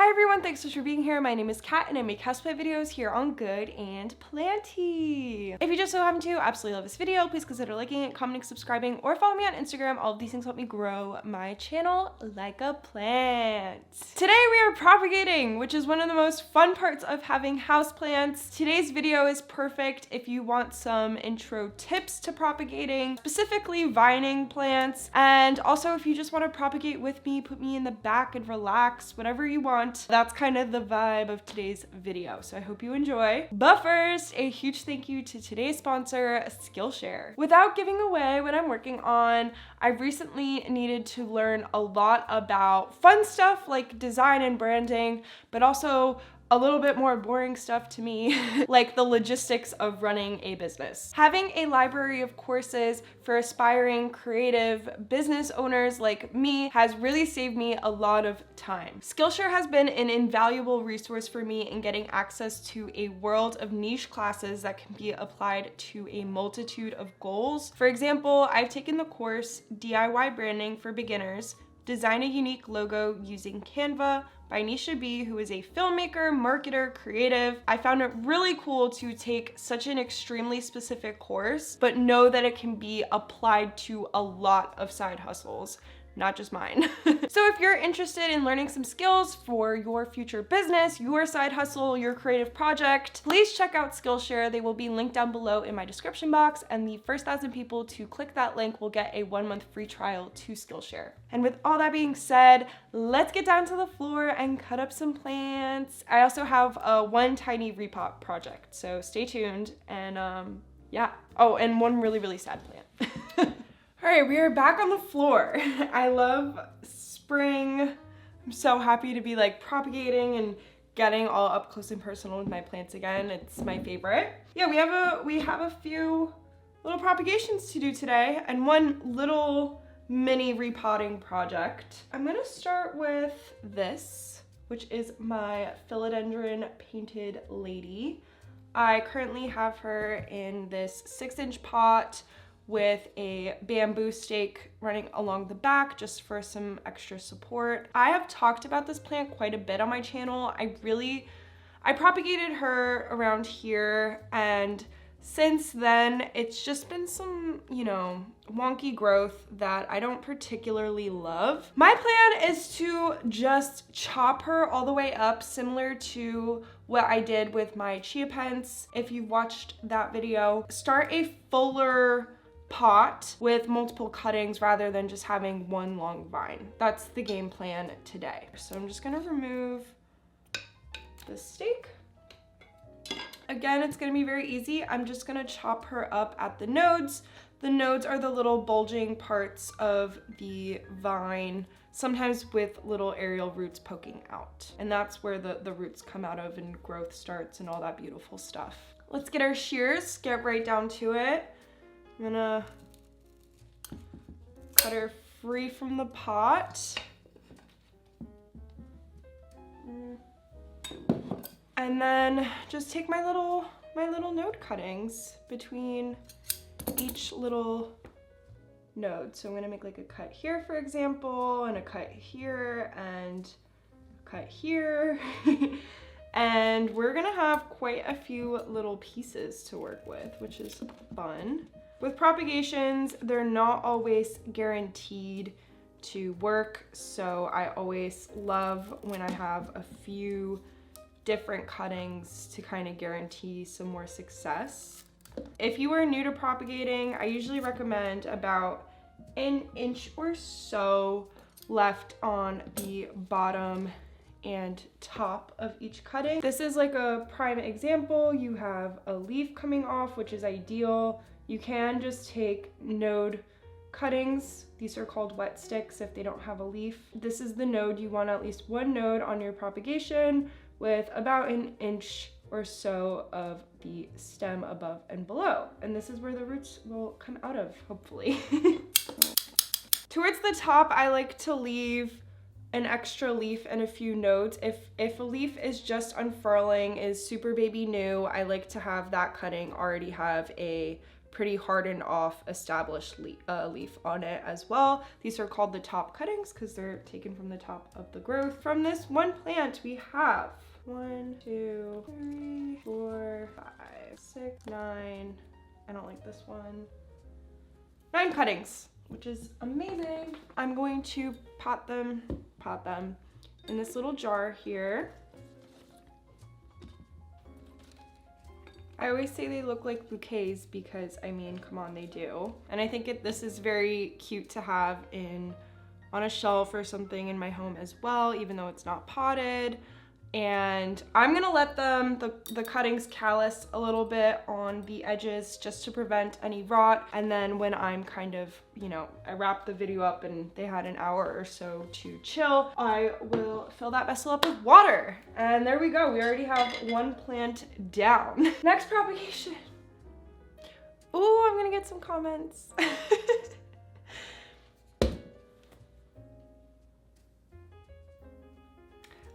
Hi everyone, thanks so much for being here. My name is Kat and I make houseplant videos here on Good and Planty. If you just so happen to absolutely love this video, please consider liking it, commenting, subscribing, or follow me on Instagram. All of these things help me grow my channel like a plant. Today we are propagating, which is one of the most fun parts of having houseplants. Today's video is perfect if you want some intro tips to propagating, specifically vining plants, and also if you just want to propagate with me, put me in the back and relax, whatever you want. That's kind of the vibe of today's video, so I hope you enjoy. But first, a huge thank you to today's sponsor, Skillshare. Without giving away what I'm working on, I've recently needed to learn a lot about fun stuff like design and branding, but also a little bit more boring stuff to me, like the logistics of running a business. Having a library of courses for aspiring creative business owners like me has really saved me a lot of time. Skillshare has been an invaluable resource for me in getting access to a world of niche classes that can be applied to a multitude of goals. For example, I've taken the course DIY Branding for Beginners, Design a Unique Logo Using Canva by Nisha B, who is a filmmaker, marketer, creative. I found it really cool to take such an extremely specific course, but know that it can be applied to a lot of side hustles, not just mine. So if you're interested in learning some skills for your future business, your side hustle, your creative project, please check out Skillshare. They will be linked down below in my description box, and the first 1,000 people to click that link will get a 1-month free trial to Skillshare. And with all that being said, let's get down to the floor and cut up some plants. I also have one tiny repot project, so stay tuned. And yeah. Oh, and one really, really sad plant. All right, we are back on the floor. I love spring. I'm so happy to be like propagating and getting all up close and personal with my plants again. It's my favorite. Yeah, we have a few little propagations to do today and one little mini repotting project. I'm gonna start with this, which is my philodendron painted lady. I currently have her in this 6-inch pot with a bamboo stake running along the back just for some extra support. I have talked about this plant quite a bit on my channel. I propagated her around here, and since then it's just been some, wonky growth that I don't particularly love. My plan is to just chop her all the way up, similar to what I did with my chia pens. If you've watched that video, start a fuller pot with multiple cuttings rather than just having one long vine. That's the game plan today. So I'm just gonna remove the stake. Again, it's gonna be very easy. I'm just gonna chop her up at the nodes. The nodes are the little bulging parts of the vine, sometimes with little aerial roots poking out. And that's where the roots come out of and growth starts and all that beautiful stuff. Let's get our shears, get right down to it. I'm gonna cut her free from the pot. And then just take my little node cuttings between each little node. So I'm gonna make like a cut here, for example, and a cut here, and a cut here. And we're gonna have quite a few little pieces to work with, which is fun. With propagations, they're not always guaranteed to work, so I always love when I have a few different cuttings to kind of guarantee some more success. If you are new to propagating, I usually recommend about an inch or so left on the bottom and top of each cutting. This is like a prime example. You have a leaf coming off, which is ideal. You can just take node cuttings. These are called wet sticks if they don't have a leaf. This is the node. You want at least one node on your propagation with about an inch or so of the stem above and below. And this is where the roots will come out of, hopefully. Towards the top, I like to leave an extra leaf and a few nodes. If a leaf is just unfurling, is super baby new, I like to have that cutting already have a pretty hardened off established leaf on it as well. These are called the top cuttings because they're taken from the top of the growth. From this one plant we have 1, 2, 3, 4, 5, 6, 9. I don't like this one. 9 cuttings, which is amazing. I'm going to pot them in this little jar here. I always say they look like bouquets because, I mean, come on, they do. And I think this is very cute to have on a shelf or something in my home as well, even though it's not potted. And I'm gonna let the cuttings callus a little bit on the edges just to prevent any rot. And then when I'm kind of, you know, I wrap the video up and they had an hour or so to chill, I will fill that vessel up with water. And there we go, we already have one plant down. Next propagation. Ooh, I'm gonna get some comments.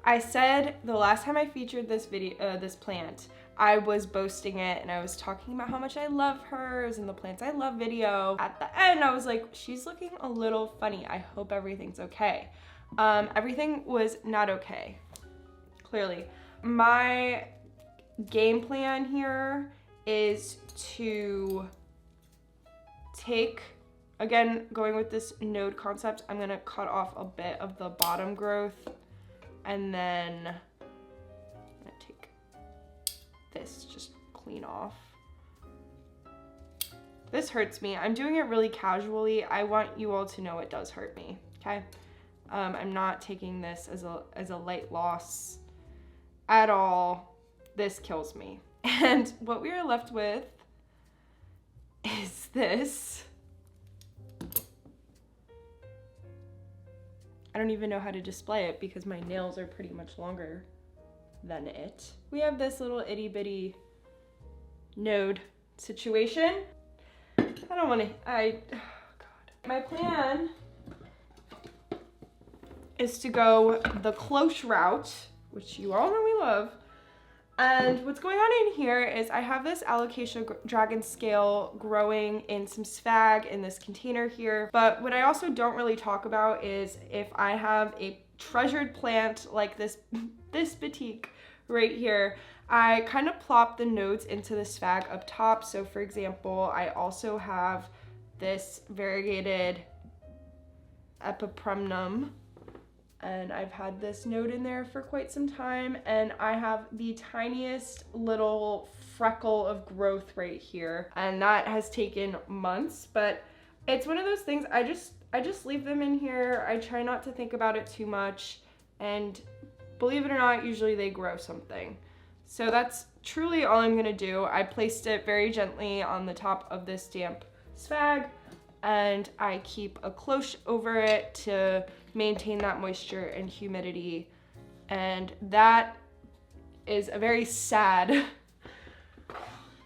I said the last time I featured this plant, I was boasting it and I was talking about how much I love her. It was in the Plants I Love video. At the end, I was like, she's looking a little funny. I hope everything's okay. Everything was not okay, clearly. My game plan here is to take, again, going with this node concept, I'm gonna cut off a bit of the bottom growth. And then I'm gonna take this, just clean off. This hurts me. I'm doing it really casually. I want you all to know it does hurt me, okay? I'm not taking this as a light loss at all. This kills me. And what we are left with is this. I don't even know how to display it because my nails are pretty much longer than it. We have this little itty bitty node situation. I don't want to, oh God. My plan is to go the close route, which you all know we love. And what's going on in here is I have this alocasia dragon scale growing in some sphagnum in this container here. But what I also don't really talk about is if I have a treasured plant like this batik right here, I kind of plop the nodes into the sphagnum up top. So for example, I also have this variegated epipremnum. And I've had this node in there for quite some time, and I have the tiniest little freckle of growth right here, and that has taken months. But it's one of those things, I just leave them in here. I try not to think about it too much, and believe it or not, usually they grow something. So that's truly all I'm gonna do. I placed it very gently on the top of this damp sphagnum, and I keep a cloche over it to maintain that moisture and humidity. And that is a very sad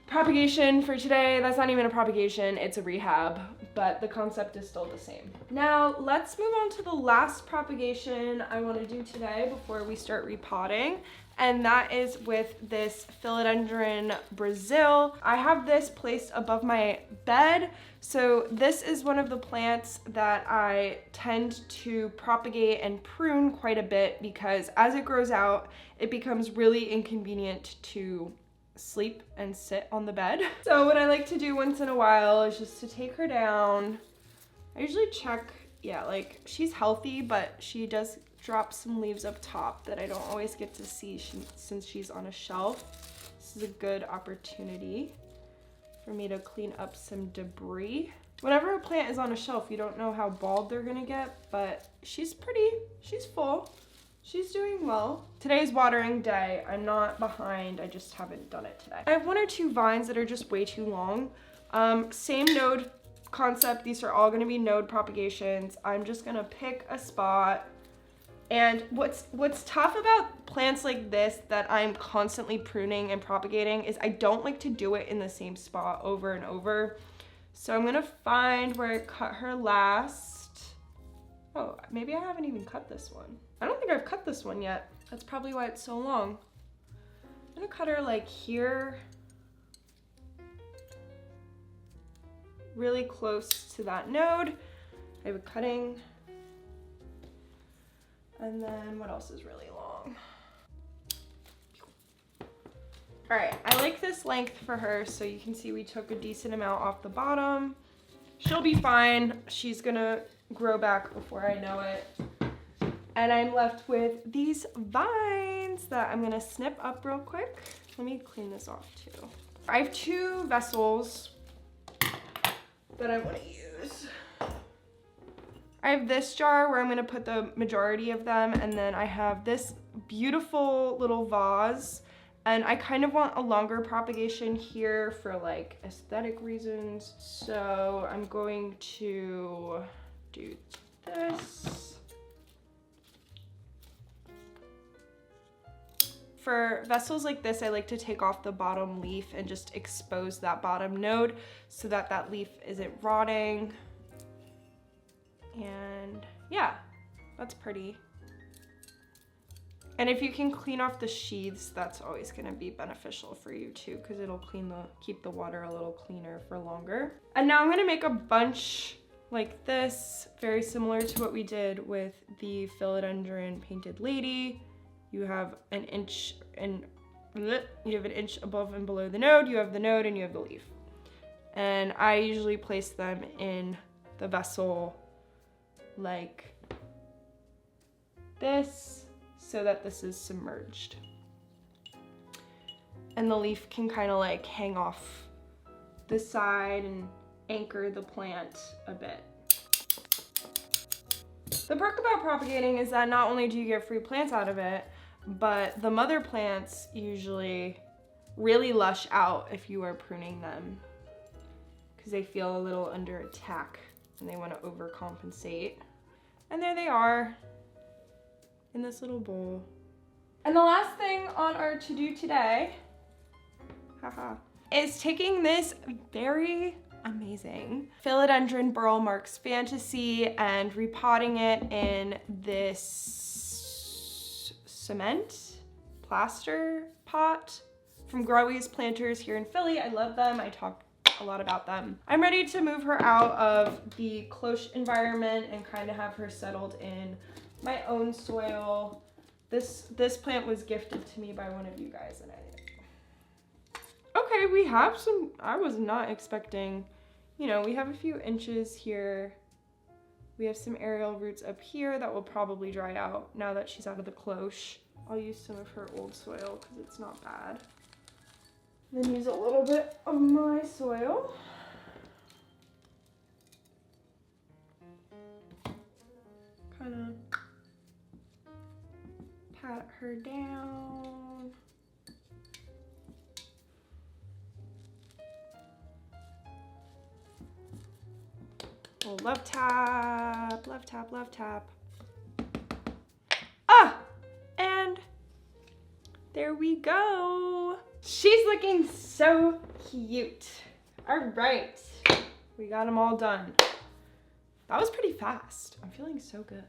propagation for today. That's not even a propagation, it's a rehab, but the concept is still the same. Now let's move on to the last propagation I want to do today before we start repotting. And that is with this philodendron Brasil. I have this placed above my bed. So this is one of the plants that I tend to propagate and prune quite a bit because as it grows out, it becomes really inconvenient to sleep and sit on the bed. So what I like to do once in a while is just to take her down. I usually check, yeah, like she's healthy, but she does drop some leaves up top that I don't always get to see since she's on a shelf. This is a good opportunity for me to clean up some debris. Whenever a plant is on a shelf, you don't know how bald they're gonna get, but she's full. She's doing well. Today's watering day. I'm not behind, I just haven't done it today. I have 1 or 2 vines that are just way too long. Same node concept. These are all gonna be node propagations. I'm just gonna pick a spot. And what's tough about plants like this that I'm constantly pruning and propagating is I don't like to do it in the same spot over and over. So I'm gonna find where I cut her last. Oh, maybe I haven't even cut this one. I don't think I've cut this one yet. That's probably why it's so long. I'm gonna cut her like here. really close to that node. I have a cutting. And then what else is really long? All right, I like this length for her, so you can see we took a decent amount off the bottom. She'll be fine. She's gonna grow back before I know it. And I'm left with these vines that I'm gonna snip up real quick. Let me clean this off too. I have 2 vessels that I wanna use. I have this jar where I'm gonna put the majority of them, and then I have this beautiful little vase, and I kind of want a longer propagation here for like aesthetic reasons. So I'm going to do this. For vessels like this, I like to take off the bottom leaf and just expose that bottom node so that that leaf isn't rotting. And yeah, that's pretty. And if you can clean off the sheaths, that's always gonna be beneficial for you too, because it'll keep the water a little cleaner for longer. And now I'm gonna make a bunch like this, very similar to what we did with the philodendron painted lady. You have an inch above and below the node, you have the node, and you have the leaf. And I usually place them in the vessel like this, so that this is submerged. And the leaf can kind of like hang off the side and anchor the plant a bit. The perk about propagating is that not only do you get free plants out of it, but the mother plants usually really lush out if you are pruning them, because they feel a little under attack and they want to overcompensate. And there they are in this little bowl. And the last thing on our to-do today, is taking this very amazing philodendron burle Marx Fantasy and repotting it in this cement plaster pot from Growy's Planters here in Philly. I love them. I talk a lot about them. I'm ready to move her out of the cloche environment and kind of have her settled in my own soil. This plant was gifted to me by one of you guys, and okay, we have some, I was not expecting, you know, we have a few inches here. We have some aerial roots up here that will probably dry out now that she's out of the cloche. I'll use some of her old soil because it's not bad. Then use a little bit of my soil. Kind of pat her down. Oh, love tap, love tap, love tap. Ah, and there we go. She's looking so cute. All right, we got them all done. That was pretty fast. I'm feeling so good.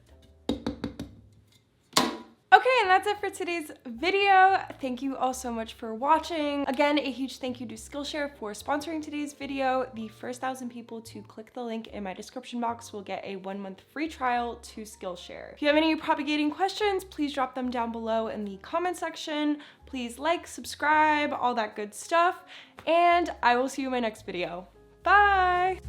Okay, and that's it for today's video. Thank you all so much for watching. Again, a huge thank you to Skillshare for sponsoring today's video. The first 1,000 people to click the link in my description box will get a 1-month free trial to Skillshare. If you have any propagating questions, please drop them down below in the comment section. Please like, subscribe, all that good stuff, and I will see you in my next video. Bye!